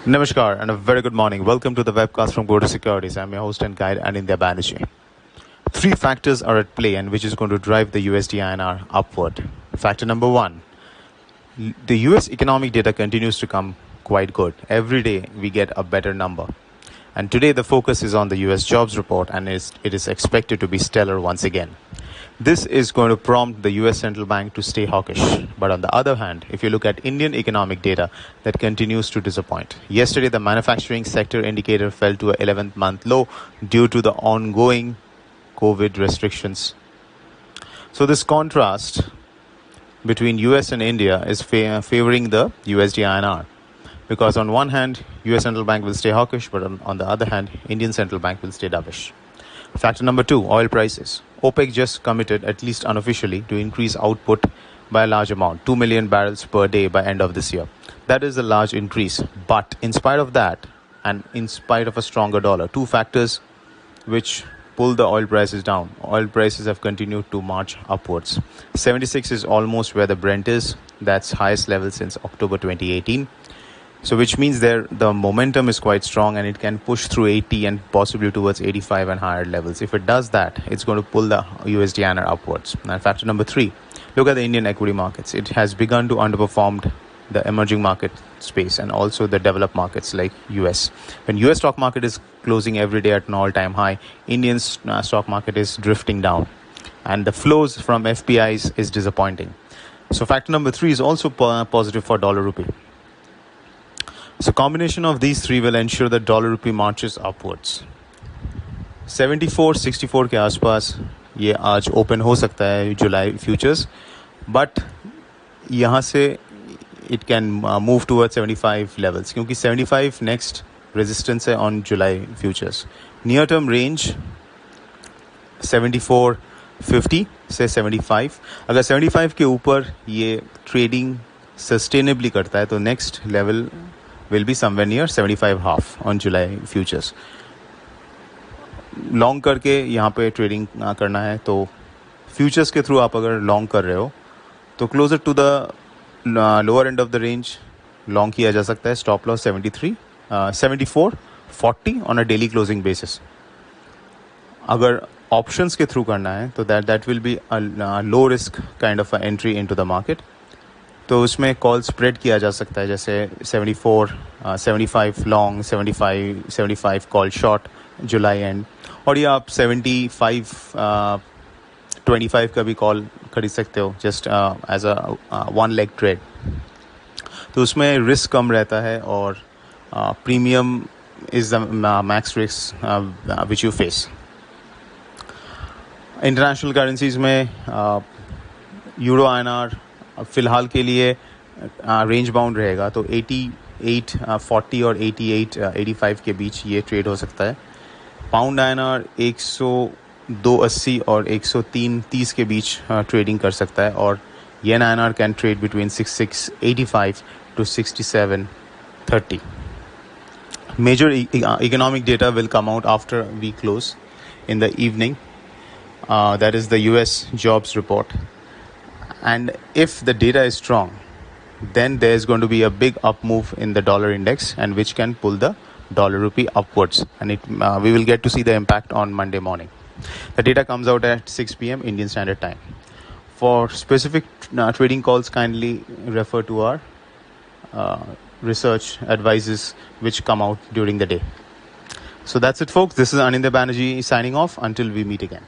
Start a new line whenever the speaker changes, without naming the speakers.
Namaskar and a very good morning. Welcome to the webcast from Go Securities. I'm your host and guide Anindya Banerjee. Three factors are at play and which is going to drive the USD INR upward. Factor number one, the US economic data continues to come quite good. Every day we get a better number. And today the focus is on the US jobs report and it is expected to be stellar once again. This is going to prompt the US central bank to stay hawkish. But on the other hand, if you look at Indian economic data, that continues to disappoint. Yesterday, the manufacturing sector indicator fell to an 11th month low due to the ongoing COVID restrictions. So this contrast between US and India is favoring the USD INR. Because on one hand, US central bank will stay hawkish, but on the other hand, Indian central bank will stay dovish. Factor number two, oil prices. OPEC just committed, at least unofficially, to increase output by a large amount, 2 million barrels per day by end of this year. That is a large increase. But in spite of that, and in spite of a stronger dollar, two factors which pull the oil prices down. Oil prices have continued to march upwards. 76 is almost where the Brent is. That's highest level since October 2018. So which means the momentum is quite strong and it can push through 80 and possibly towards 85 and higher levels. If it does that, it's going to pull the USD INR upwards. And factor number three, look at the Indian equity markets. It has begun to underperform the emerging market space and also the developed markets like US. When US stock market is closing every day at an all-time high, Indian stock market is drifting down. And the flows from FPIs is disappointing. So factor number three is also positive for dollar rupee. So combination of these three will ensure that dollar rupee marches upwards. 74-64 के आसपास ये आज open हो सकता है जुलाई futures, but यहाँ से it can move towards 75 levels क्योंकि 75 next resistance है on July futures. Near term range 74.50 से 75. अगर 75 के ऊपर ये ट्रेडिंग सस्टेनेबली करता है तो next level will be somewhere near 75.5 on July futures. Long करके यहाँ पे ट्रेडिंग करना है तो फ्यूचर्स के थ्रू आप अगर लॉन्ग कर रहे हो तो closer to the lower end of the range long किया जा सकता है. Stop loss 74.40 on a daily closing basis. अगर ऑप्शंस के थ्रू करना है तो that will be low risk kind of entry into the market. तो उसमें कॉल स्प्रेड किया जा सकता है जैसे 74, 75 long, 75 call short July and, और ये आप 75, 25 का भी कॉल खरीद सकते हो just as a one leg trade. तो उसमें रिस्क कम रहता है और premium is the max risk which you face. International currencies में यूरो INR फ़िलहाल के लिए रेंज बाउंड रहेगा तो 88.40 और 88.85 के बीच ये ट्रेड हो सकता है. पाउंड INR 102.80 और 103.30 के बीच ट्रेडिंग कर सकता है और येन INR can trade between 66.85 to 67.30. Major economic data will come out after we close in the evening. That is the US jobs report. And if the data is strong, then there's going to be a big up move in the dollar index and which can pull the dollar rupee upwards. And we will get to see the impact on Monday morning. The data comes out at 6 p.m. Indian Standard Time. For specific trading calls, kindly refer to our research advices which come out during the day. So that's it, folks. This is Anindya Banerjee signing off until we meet again.